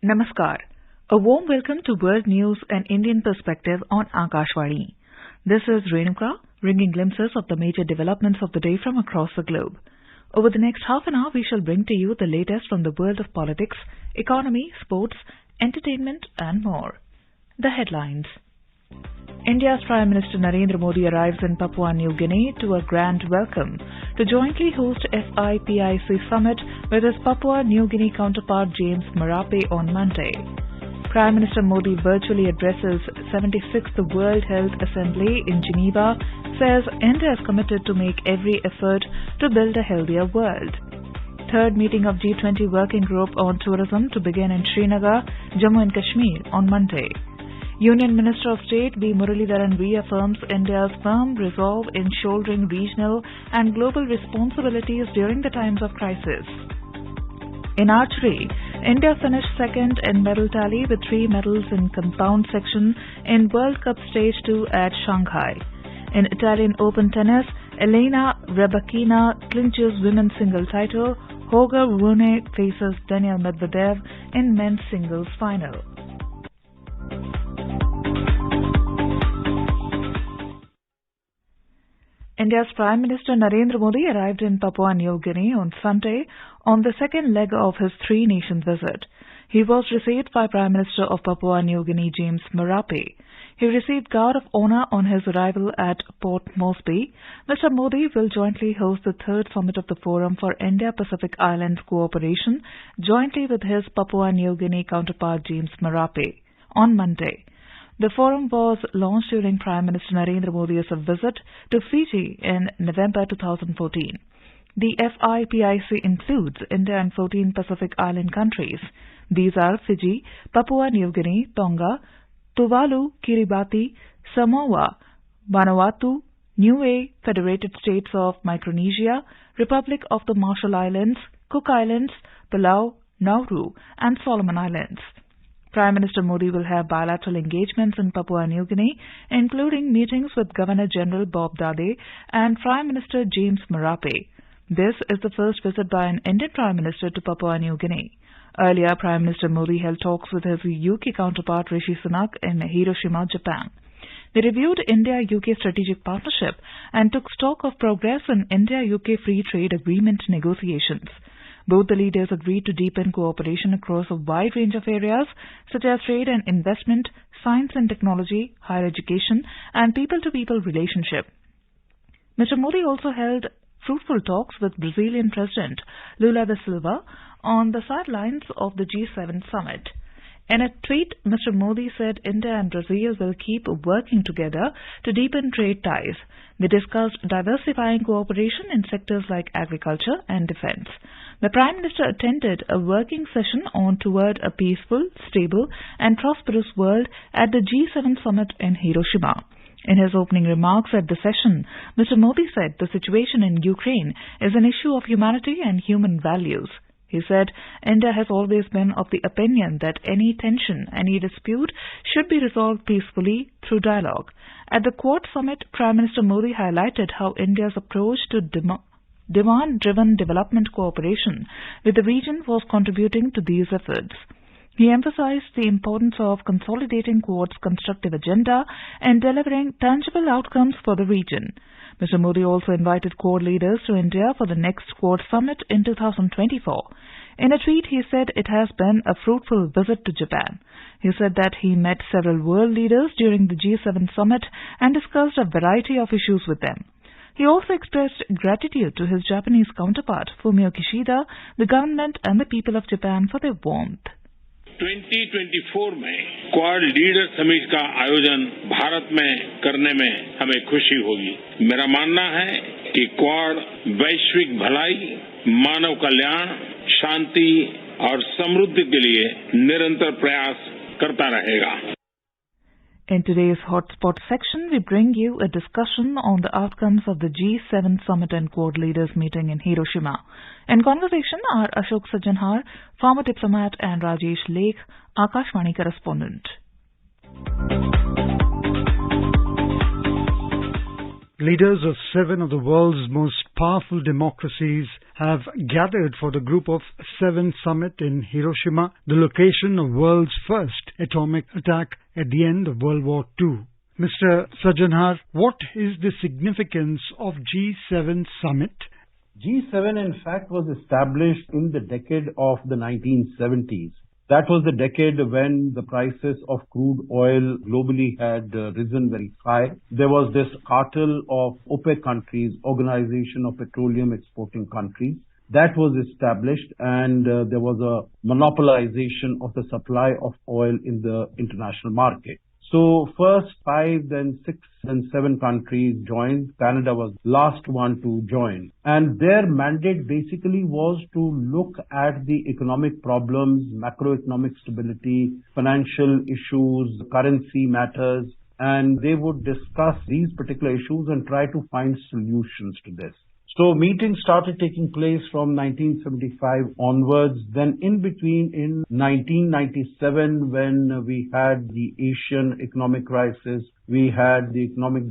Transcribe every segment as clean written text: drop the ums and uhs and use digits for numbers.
Namaskar. A warm welcome to World News and Indian Perspective on Akashvani. This is Renuka, bringing glimpses of the major developments of the day from across the globe. Over the next half an hour, we shall bring to you the latest from the world of politics, economy, sports, entertainment, and more. The headlines. India's Prime Minister Narendra Modi arrives in Papua New Guinea to a grand welcome to jointly host FIPIC summit with his Papua New Guinea counterpart James Marape on Monday. Prime Minister Modi virtually addresses 76th World Health Assembly in Geneva, says India is committed to make every effort to build a healthier world. Third meeting of G20 Working Group on Tourism to begin in Srinagar, Jammu and Kashmir on Monday. Union Minister of State V. Muralidharan reaffirms India's firm resolve in shouldering regional and global responsibilities during the times of crisis. In archery, India finished second in medal tally with 3 medals in compound section in World Cup Stage 2 at Shanghai. In Italian Open tennis, Elena Rybakina clinches women's single title. Holger Rune faces Daniil Medvedev in men's singles final. India's Prime Minister Narendra Modi arrived in Papua New Guinea on Sunday on the second leg of his three-nation visit. He was received by Prime Minister of Papua New Guinea James Marape. He received Guard of Honour on his arrival at Port Moresby. Mr. Modi will jointly host the third summit of the Forum for Indo-Pacific Islands Cooperation jointly with his Papua New Guinea counterpart James Marape on Monday. The forum was launched during Prime Minister Narendra Modi's visit to Fiji in November 2014. The FIPIC includes India and 14 Pacific Island countries. These are Fiji, Papua New Guinea, Tonga, Tuvalu, Kiribati, Samoa, Vanuatu, Niue, Federated States of Micronesia, Republic of the Marshall Islands, Cook Islands, Palau, Nauru, and Solomon Islands. Prime Minister Modi will have bilateral engagements in Papua New Guinea, including meetings with Governor-General Bob Dade and Prime Minister James Marape. This is the first visit by an Indian Prime Minister to Papua New Guinea. Earlier, Prime Minister Modi held talks with his UK counterpart Rishi Sunak in Hiroshima, Japan. They reviewed India-UK strategic partnership and took stock of progress in India-UK free trade agreement negotiations. Both the leaders agreed to deepen cooperation across a wide range of areas such as trade and investment, science and technology, higher education, and people-to-people relationship. Mr. Modi also held fruitful talks with Brazilian President Lula da Silva on the sidelines of the G7 summit. In a tweet, Mr. Modi said India and Brazil will keep working together to deepen trade ties. They discussed diversifying cooperation in sectors like agriculture and defense. The Prime Minister attended a working session on Toward a Peaceful, Stable and Prosperous World at the G7 summit in Hiroshima. In his opening remarks at the session, Mr. Modi said the situation in Ukraine is an issue of humanity and human values. He said India has always been of the opinion that any tension, any dispute should be resolved peacefully through dialogue. At the Quad Summit, Prime Minister Modi highlighted how India's approach to demand-driven development cooperation with the region was contributing to these efforts. He emphasized the importance of consolidating Quad's constructive agenda and delivering tangible outcomes for the region. Mr. Modi also invited Quad leaders to India for the next Quad Summit in 2024. In a tweet, he said it has been a fruitful visit to Japan. He said that he met several world leaders during the G7 summit and discussed a variety of issues with them. He also expressed gratitude to his Japanese counterpart, Fumio Kishida, the government and the people of Japan for their warmth. 2024 में quad leader summit का आयोजन भारत में करने में हमें खुशी होगी। मेरा मानना है कि क्वाड वैश्विक भलाई, मानव कल्याण, शांति और समृद्धि के लिए निरंतर प्रयास करता रहेगा। In today's Hotspot section, we bring you a discussion on the outcomes of the G7 Summit and Quad Leaders meeting in Hiroshima. In conversation are Ashok Sajjanhar, former diplomat, and Rajesh Lake, Akashvani correspondent. Leaders of 7 of the world's most powerful democracies have gathered for the Group of Seven summit in Hiroshima, the location of world's first atomic attack at the end of World War II. Mr. Sajanhar, what is the significance of G7 summit? G7 in fact was established in the decade of the 1970s. That was the decade when the prices of crude oil globally had risen very high. There was this cartel of OPEC countries, Organization of Petroleum Exporting Countries. That was established, and there was a monopolization of the supply of oil in the international market. So first 5, then 6 and 7 countries joined. Canada was last one to join. And their mandate basically was to look at the economic problems, macroeconomic stability, financial issues, currency matters, and they would discuss these particular issues and try to find solutions to this. So meetings started taking place from 1975 onwards. Then in between, in 1997, when we had the Asian economic crisis, we had the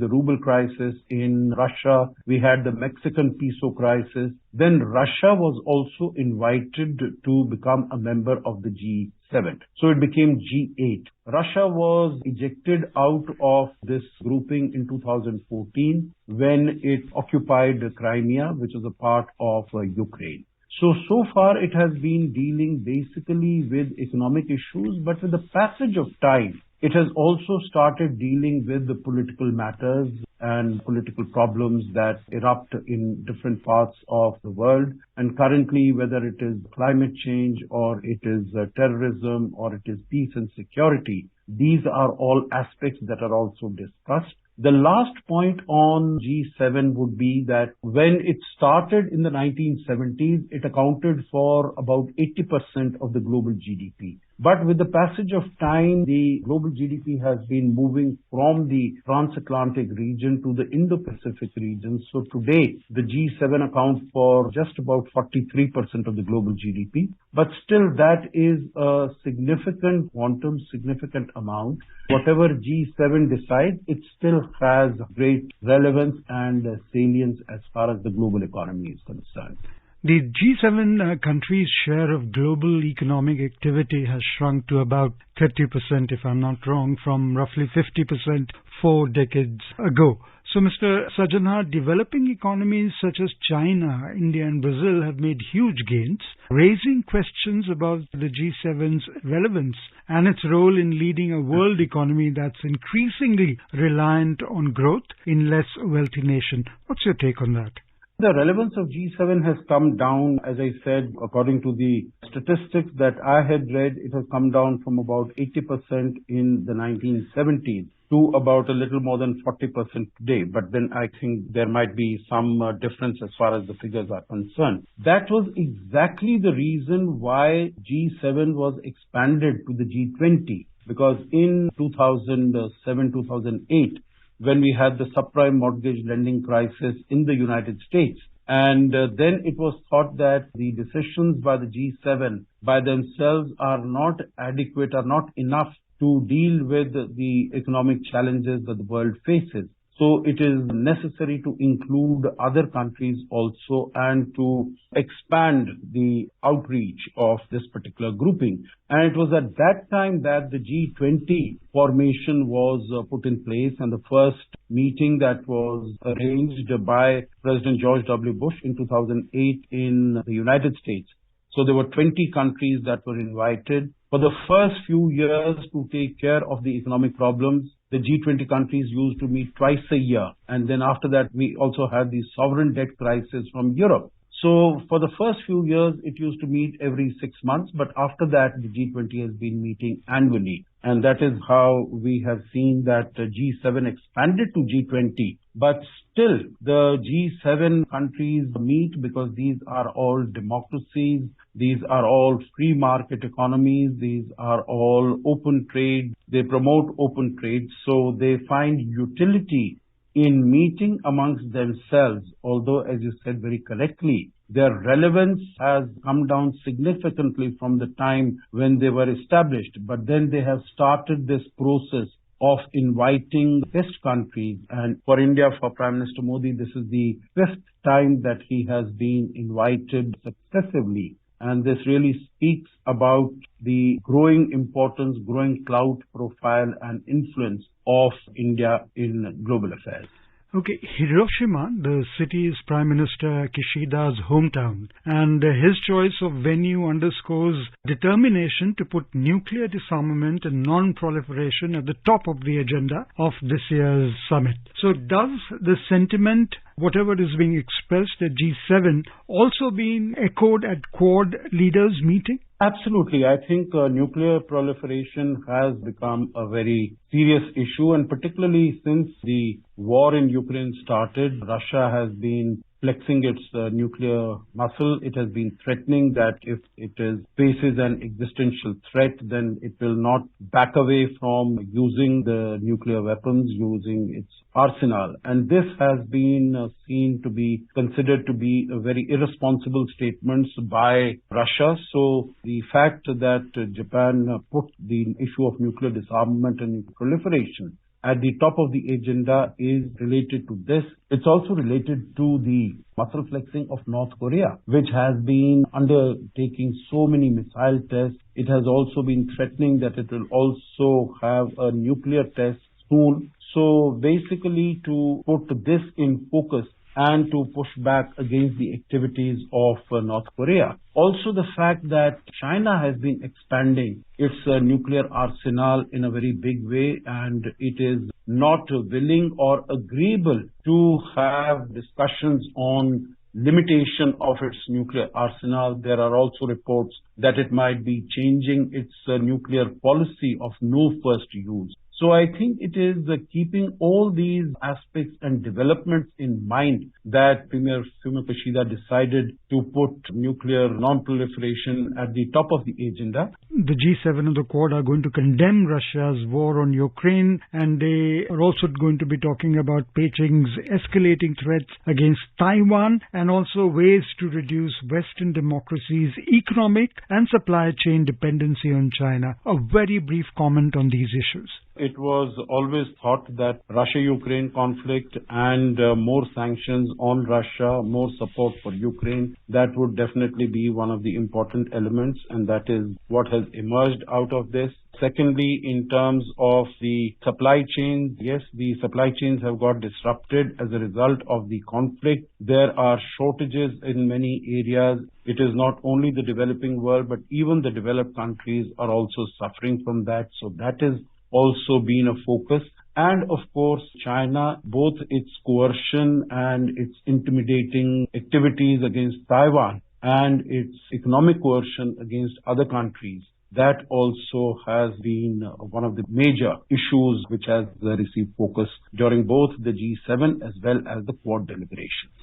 ruble crisis in Russia, we had the Mexican peso crisis. Then Russia was also invited to become a member of the G7. So it became G8. Russia was ejected out of this grouping in 2014 when it occupied Crimea, which is a part of Ukraine. So far it has been dealing basically with economic issues, but with the passage of time, it has also started dealing with the political matters and political problems that erupt in different parts of the world. And currently, whether it is climate change or it is terrorism or it is peace and security, these are all aspects that are also discussed. The last point on G7 would be that when it started in the 1970s, it accounted for about 80% of the global GDP. But with the passage of time, the global GDP has been moving from the transatlantic region to the Indo-Pacific region. So today, the G7 accounts for just about 43% of the global GDP. But still, that is a significant quantum, significant amount. Whatever G7 decides, it still has great relevance and salience as far as the global economy is concerned. The G7 countries' share of global economic activity has shrunk to about 30%, if I'm not wrong, from roughly 50% 4 decades ago. So, Mr. Sajanhar, developing economies such as China, India and Brazil have made huge gains, raising questions about the G7's relevance and its role in leading a world economy that's increasingly reliant on growth in less wealthy nations. What's your take on that? The relevance of G7 has come down, as I said, according to the statistics that I had read, it has come down from about 80% in the 1970s to about a little more than 40% today. But then I think there might be some difference as far as the figures are concerned. That was exactly the reason why G7 was expanded to the G20, because in 2007-2008, when we had the subprime mortgage lending crisis in the United States. And then it was thought that the decisions by the G7 by themselves are not adequate, are not enough to deal with the economic challenges that the world faces. So it is necessary to include other countries also and to expand the outreach of this particular grouping. And it was at that time that the G20 formation was put in place, and the first meeting that was arranged by President George W. Bush in 2008 in the United States. So there were 20 countries that were invited. For the first few years to take care of the economic problems, the G20 countries used to meet twice a year. And then after that, we also had the sovereign debt crisis from Europe. So for the first few years, it used to meet every 6 months. But after that, the G20 has been meeting annually. And that is how we have seen that G7 expanded to G20. But still, the G7 countries meet because these are all democracies. These are all free market economies. These are all open trade. They promote open trade. So they find utility in meeting amongst themselves, although, as you said very correctly, their relevance has come down significantly from the time when they were established. But then they have started this process of inviting guest countries. And for India, for Prime Minister Modi, this is the fifth time that he has been invited successively. And this really speaks about the growing importance, growing clout profile and influence of India in global affairs. Okay, Hiroshima, the city is Prime Minister Kishida's hometown, and his choice of venue underscores determination to put nuclear disarmament and non-proliferation at the top of the agenda of this year's summit. So does the sentiment, whatever is being expressed at G7, also being echoed at Quad leaders meeting? Absolutely. I think nuclear proliferation has become a very serious issue, and particularly since the war in Ukraine started, Russia has been flexing its nuclear muscle. It has been threatening that if it faces an existential threat, then it will not back away from using the nuclear weapons, using its arsenal. And this has been seen to be considered to be a very irresponsible statements by Russia. So the fact that Japan put the issue of nuclear disarmament and proliferation at the top of the agenda is related to this. It's also related to the muscle flexing of North Korea, which has been undertaking so many missile tests. It has also been threatening that it will also have a nuclear test soon. So basically, to put this in focus and to push back against the activities of North Korea. Also the fact that China has been expanding its nuclear arsenal in a very big way, and it is not willing or agreeable to have discussions on limitation of its nuclear arsenal. There are also reports that it might be changing its nuclear policy of no first use. So I think it is keeping all these aspects and developments in mind that Premier Fumio Kishida decided to put nuclear non-proliferation at the top of the agenda. The G7 and the Quad are going to condemn Russia's war on Ukraine, and they are also going to be talking about Beijing's escalating threats against Taiwan and also ways to reduce Western democracies' economic and supply chain dependency on China. A very brief comment on these issues. It was always thought that Russia-Ukraine conflict and more sanctions on Russia, more support for Ukraine, that would definitely be one of the important elements, and that is what has emerged out of this. Secondly, in terms of the supply chain, yes, the supply chains have got disrupted as a result of the conflict. There are shortages in many areas. It is not only the developing world, but even the developed countries are also suffering from that. So that is also been a focus. And of course, China, both its coercion and its intimidating activities against Taiwan and its economic coercion against other countries, that also has been one of the major issues which has received focus during both the G7 as well as the Quad deliberations.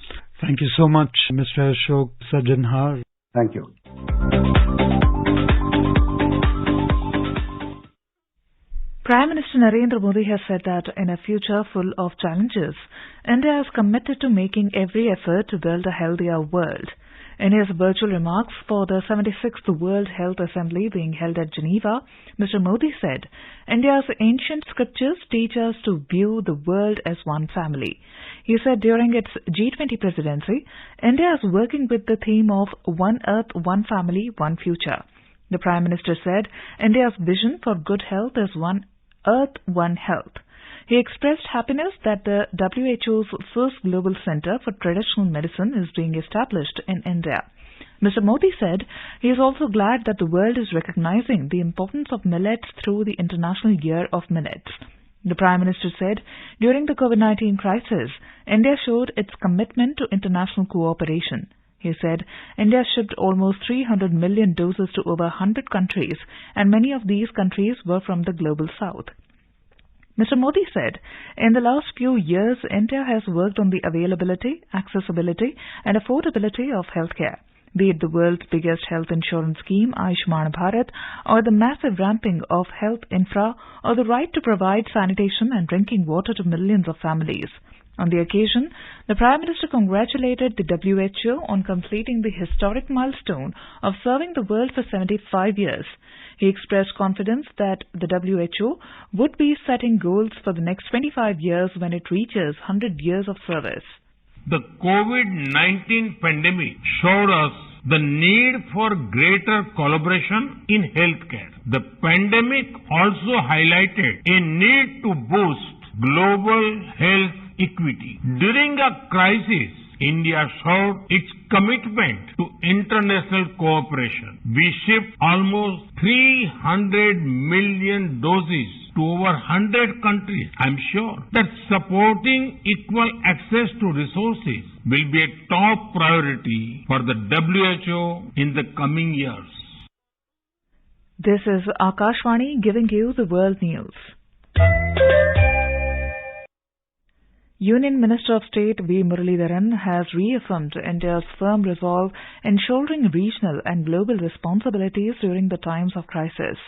Thank you so much, Mr. Ashok Sajanhar. Thank you. Prime Minister Narendra Modi has said that in a future full of challenges, India is committed to making every effort to build a healthier world. In his virtual remarks for the 76th World Health Assembly being held at Geneva, Mr. Modi said, India's ancient scriptures teach us to view the world as one family. He said during its G20 presidency, India is working with the theme of One Earth, One Family, One Future. The Prime Minister said India's vision for good health is One Earth, One Health. He expressed happiness that the WHO's first global center for traditional medicine is being established in India. Mr. Modi said he is also glad that the world is recognizing the importance of millets through the International Year of Millets. The Prime Minister said during the COVID-19 crisis, India showed its commitment to international cooperation. He said India shipped almost 300 million doses to over 100 countries, and many of these countries were from the global south. Mr. Modi said, in the last few years, India has worked on the availability, accessibility, and affordability of healthcare. be it the world's biggest health insurance scheme, Ayushman Bharat, or the massive ramping of health infra, or the right to provide sanitation and drinking water to millions of families. On the occasion, the Prime Minister congratulated the WHO on completing the historic milestone of serving the world for 75 years. He expressed confidence that the WHO would be setting goals for the next 25 years when it reaches 100 years of service. The COVID-19 pandemic showed us the need for greater collaboration in healthcare. The pandemic also highlighted a need to boost global health equity. During a crisis, India showed its commitment to international cooperation. We shipped almost 300 million doses to over 100 countries. I'm sure that supporting equal access to resources will be a top priority for the WHO in the coming years. This is Akashvani giving you the world news. Union Minister of State V. Muralidharan has reaffirmed India's firm resolve in shouldering regional and global responsibilities during the times of crisis.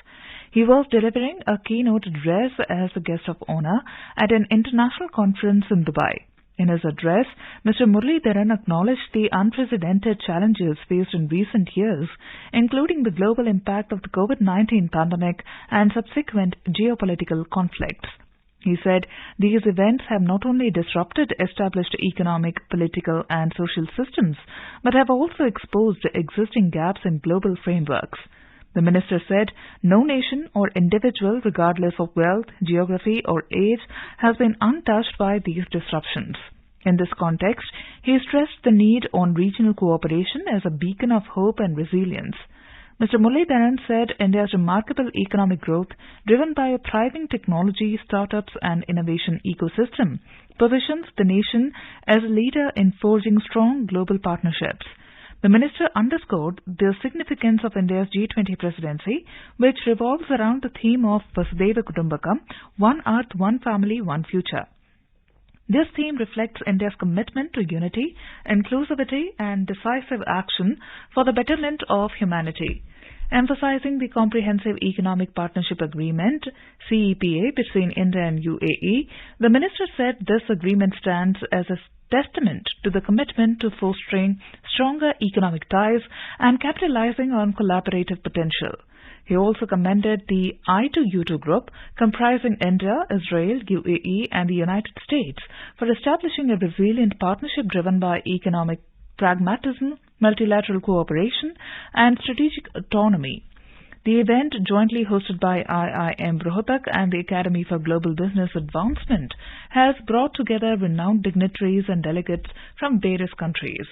He was delivering a keynote address as a guest of honor at an international conference in Dubai. In his address, Mr. Muralidharan acknowledged the unprecedented challenges faced in recent years, including the global impact of the COVID-19 pandemic and subsequent geopolitical conflicts. He said these events have not only disrupted established economic, political and social systems, but have also exposed existing gaps in global frameworks. The minister said no nation or individual, regardless of wealth, geography or age, has been untouched by these disruptions. In this context, he stressed the need on regional cooperation as a beacon of hope and resilience. Mr. Muralidharan said India's remarkable economic growth, driven by a thriving technology, startups and innovation ecosystem, positions the nation as a leader in forging strong global partnerships. The minister underscored the significance of India's G20 presidency, which revolves around the theme of Vasudhaiva Kutumbakam, One Earth, One Family, One Future. This theme reflects India's commitment to unity, inclusivity and decisive action for the betterment of humanity. Emphasizing the Comprehensive Economic Partnership Agreement, CEPA, between India and UAE, the minister said this agreement stands as a testament to the commitment to fostering stronger economic ties and capitalizing on collaborative potential. He also commended the I2U2 group, comprising India, Israel, UAE and the United States, for establishing a resilient partnership driven by economic pragmatism, multilateral cooperation and strategic autonomy. The event, jointly hosted by IIM Rohtak and the Academy for Global Business Advancement, has brought together renowned dignitaries and delegates from various countries.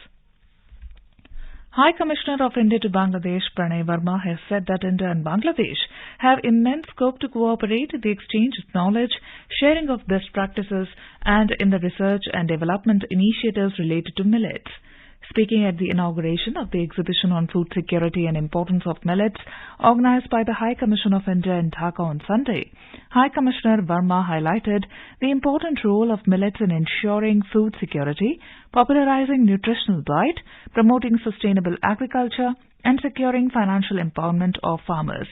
High Commissioner of India to Bangladesh, Pranay Verma, has said that India and Bangladesh have immense scope to cooperate in the exchange of knowledge, sharing of best practices, and in the research and development initiatives related to millets. Speaking at the inauguration of the exhibition on food security and importance of millets, organized by the High Commission of India in Dhaka on Sunday, High Commissioner Verma highlighted the important role of millets in ensuring food security, popularizing nutritional diet, promoting sustainable agriculture, and securing financial empowerment of farmers.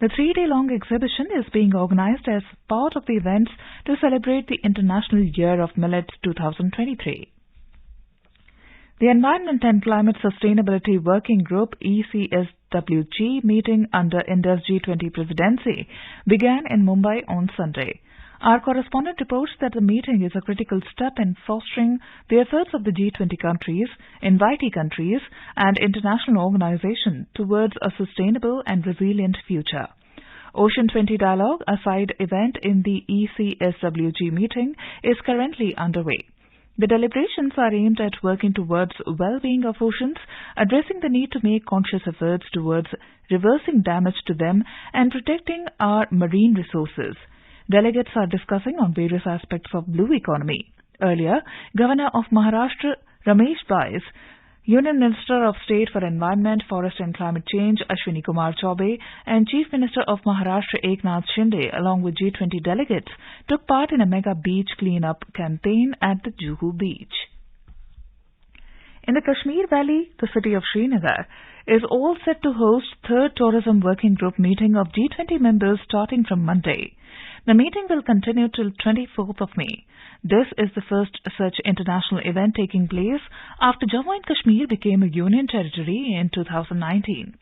The 3-day-long exhibition is being organized as part of the events to celebrate the International Year of Millets 2023. The Environment and Climate Sustainability Working Group ECSWG meeting under India's G20 presidency began in Mumbai on Sunday. Our correspondent reports that the meeting is a critical step in fostering the efforts of the G20 countries, invitee countries and international organizations towards a sustainable and resilient future. Ocean 20 Dialogue, a side event in the ECSWG meeting, is currently underway. The deliberations are aimed at working towards well-being of oceans, addressing the need to make conscious efforts towards reversing damage to them and protecting our marine resources. Delegates are discussing on various aspects of blue economy. Earlier, Governor of Maharashtra Ramesh Bais, Union Minister of State for Environment, Forest and Climate Change Ashwini Kumar Chaubey and Chief Minister of Maharashtra Eknath Shinde, along with G20 delegates, took part in a mega beach clean-up campaign at the Juhu beach. In the Kashmir Valley, the city of Srinagar is all set to host third tourism working group meeting of G20 members starting from Monday. The meeting will continue till 24th of May. This is the first such international event taking place after Jammu and Kashmir became a union territory in 2019.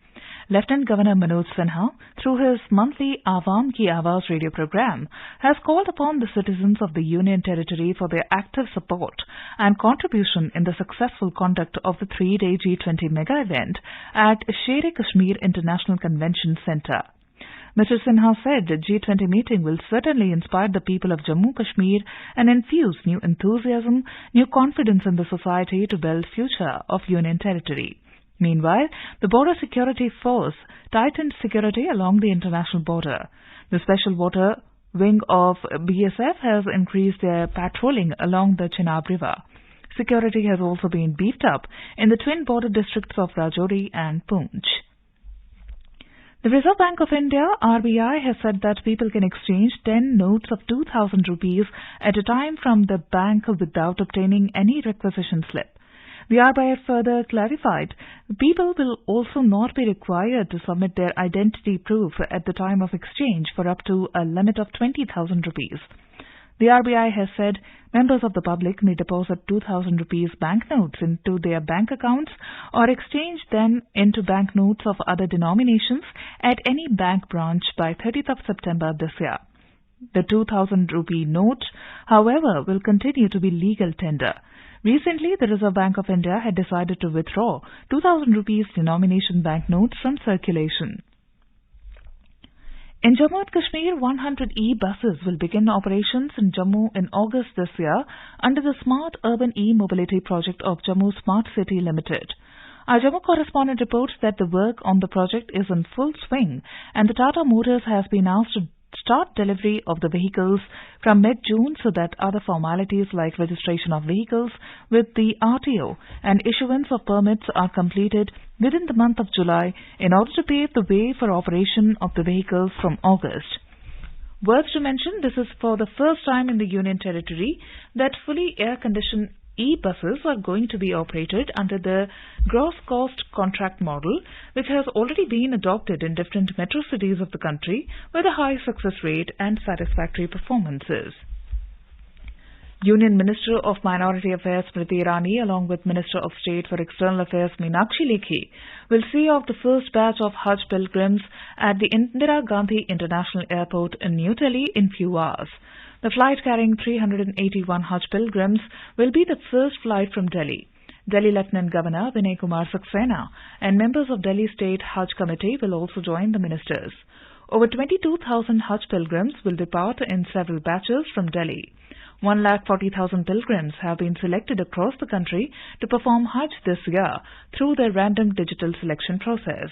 Lieutenant Governor Manoj Sinha, through his monthly Awam Ki Awaaz radio program, has called upon the citizens of the Union Territory for their active support and contribution in the successful conduct of the three-day G20 mega event at Sher-e-Kashmir International Convention Centre. Mr. Sinha said the G20 meeting will certainly inspire the people of Jammu Kashmir and infuse new enthusiasm, new confidence in the society to build future of Union Territory. Meanwhile, the Border Security Force tightened security along the international border. The Special Water Wing of BSF has increased their patrolling along the Chenab River. Security has also been beefed up in the twin border districts of Rajouri and Poonch. The Reserve Bank of India, RBI, has said that people can exchange 10 notes of 2,000 rupees at a time from the bank without obtaining any requisition slip. The RBI further clarified people will also not be required to submit their identity proof at the time of exchange for up to a limit of 20,000 rupees. The RBI has said members of the public may deposit 2,000 rupees banknotes into their bank accounts or exchange them into banknotes of other denominations at any bank branch by 30th of September this year. The 2,000 rupee note, however, will continue to be legal tender. Recently, the Reserve Bank of India had decided to withdraw 2,000 rupees denomination banknotes from circulation. In Jammu and Kashmir, 100 e-buses will begin operations in Jammu in August this year under the Smart Urban E-Mobility Project of Jammu Smart City Limited. Our Jammu correspondent reports that the work on the project is in full swing and the Tata Motors has been asked to start delivery of the vehicles from mid-June so that other formalities like registration of vehicles with the RTO and issuance of permits are completed within the month of July in order to pave the way for operation of the vehicles from August. Worth to mention, this is for the first time in the Union Territory that fully air-conditioned e-buses are going to be operated under the gross cost contract model, which has already been adopted in different metro cities of the country with a high success rate and satisfactory performances. Union Minister of Minority Affairs Smriti Irani, along with Minister of State for External Affairs Meenakshi Lekhi, will see off the first batch of Hajj pilgrims at the Indira Gandhi International Airport in New Delhi in few hours. The flight carrying 381 Hajj pilgrims will be the first flight from Delhi. Delhi Lieutenant Governor Vinay Kumar Saxena and members of Delhi State Hajj Committee will also join the ministers. Over 22,000 Hajj pilgrims will depart in several batches from Delhi. 140,000 pilgrims have been selected across the country to perform Hajj this year through the random digital selection process.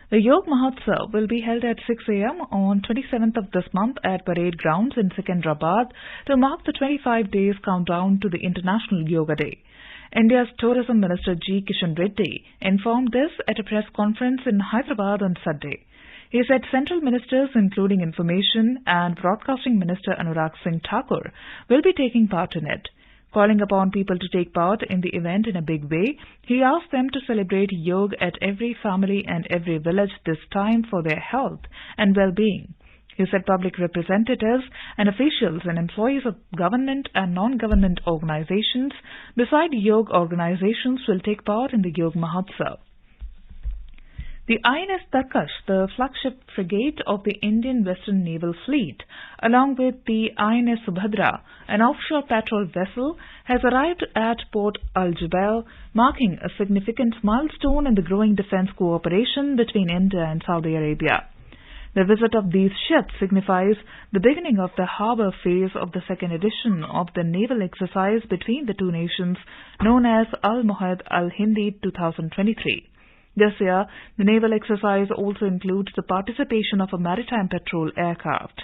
The Yog Mahotsav will be held at 6 a.m. on 27th of this month at Parade Grounds in Secunderabad to mark the 25 days countdown to the International Yoga Day. India's Tourism Minister G. Kishan Reddy informed this at a press conference in Hyderabad on Sunday. He said central ministers, including Information and Broadcasting Minister Anurag Singh Thakur, will be taking part in it. Calling upon people to take part in the event in a big way, he asked them to celebrate yoga at every family and every village this time for their health and well-being. He said public representatives and officials and employees of government and non-government organizations, beside yoga organizations, will take part in the Yoga Mahotsav. The INS Tarkash, the flagship frigate of the Indian Western Naval Fleet, along with the INS Subhadra, an offshore patrol vessel, has arrived at Port Al Jubail, marking a significant milestone in the growing defence cooperation between India and Saudi Arabia. The visit of these ships signifies the beginning of the harbour phase of the second edition of the naval exercise between the two nations, known as Al-Muhad Al-Hindi 2023. This year, the naval exercise also includes the participation of a maritime patrol aircraft.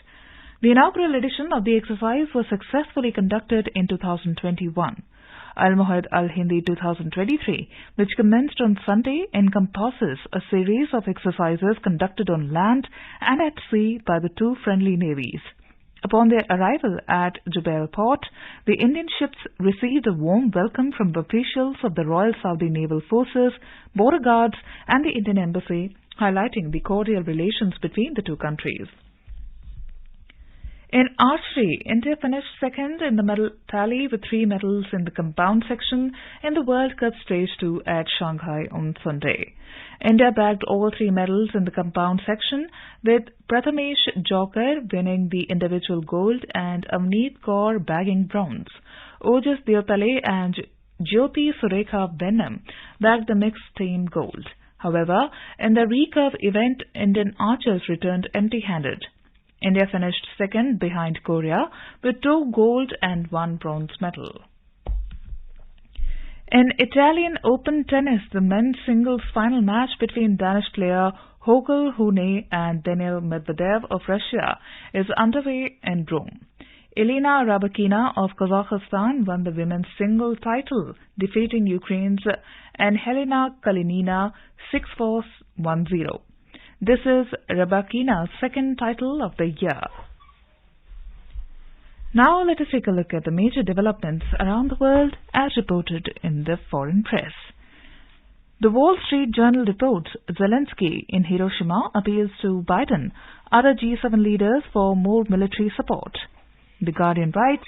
The inaugural edition of the exercise was successfully conducted in 2021. Al-Muhad Al-Hindi 2023, which commenced on Sunday, encompasses a series of exercises conducted on land and at sea by the two friendly navies. Upon their arrival at Jubail Port, the Indian ships received a warm welcome from officials of the Royal Saudi Naval Forces, border guards, and the Indian Embassy, highlighting the cordial relations between the two countries. In archery, India finished second in the medal tally with 3 medals in the compound section in the World Cup Stage 2 at Shanghai on Sunday. India bagged all 3 medals in the compound section, with Prathamesh Jokar winning the individual gold and Avneet Kaur bagging bronze. Ojas Deotale and Jyoti Surekha Benham bagged the mixed team gold. However, in the recurve event, Indian archers returned empty-handed. India finished second behind Korea with 2 gold and 1 bronze medal. In Italian Open tennis, the men's singles final match between Danish player Holger Rune and Daniil Medvedev of Russia is underway in Rome. Elena Rybakina of Kazakhstan won the women's single title, defeating Ukraine's Helena Kalinina 6-4, 1-0. This is Rybakina's second title of the year. Now let us take a look at the major developments around the world as reported in the foreign press. The Wall Street Journal reports Zelensky in Hiroshima appeals to Biden, other G7 leaders for more military support. The Guardian writes,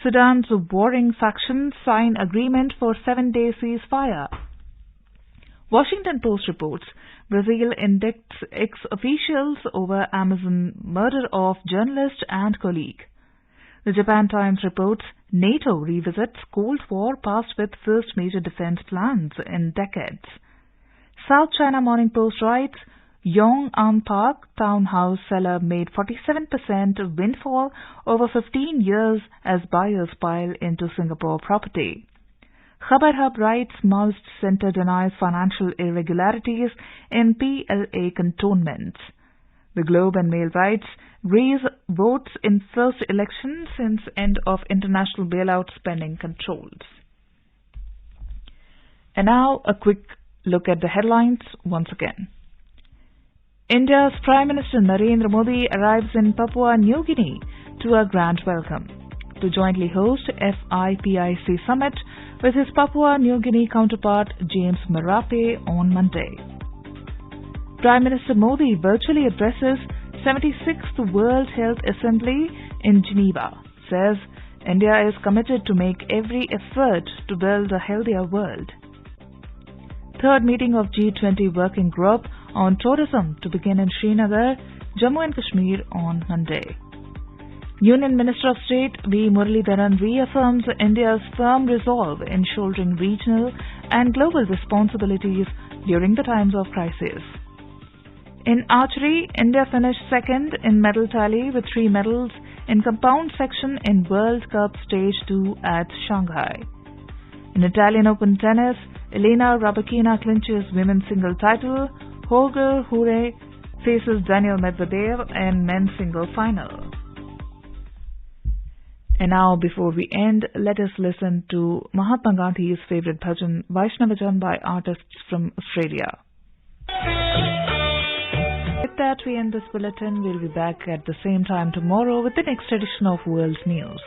Sudan's warring factions sign agreement for 7-day ceasefire. Washington Post reports Brazil indicts ex-officials over Amazon murder of journalist and colleague. The Japan Times reports NATO revisits Cold War past with first major defense plans in decades. South China Morning Post writes, Yong'an Park townhouse seller made 47% windfall over 15 years as buyers pile into Singapore property. Khabar Hub writes Maoist Center denies financial irregularities in PLA cantonments. The Globe and Mail writes Greece votes in first election since end of international bailout spending controls. And now a quick look at the headlines once again. India's Prime Minister Narendra Modi arrives in Papua New Guinea to a grand welcome to jointly host FIPIC summit with his Papua New Guinea counterpart James Marape on Monday. Prime Minister Modi virtually addresses 76th World Health Assembly in Geneva, says India is committed to make every effort to build a healthier world. Third meeting of G20 Working Group on Tourism to begin in Srinagar, Jammu and Kashmir on Monday. Union Minister of State V. Muralidharan reaffirms India's firm resolve in shouldering regional and global responsibilities during the times of crisis. In archery, India finished second in medal tally with 3 medals in compound section in World Cup Stage 2 at Shanghai. In Italian Open tennis, Elena Rybakina clinches women's single title. Holger Rune faces Daniil Medvedev in men's single final. And now, before we end, let us listen to Mahatma Gandhi's favorite bhajan, Vaishnavajan, by artists from Australia. With that, we end this bulletin. We'll be back at the same time tomorrow with the next edition of World News.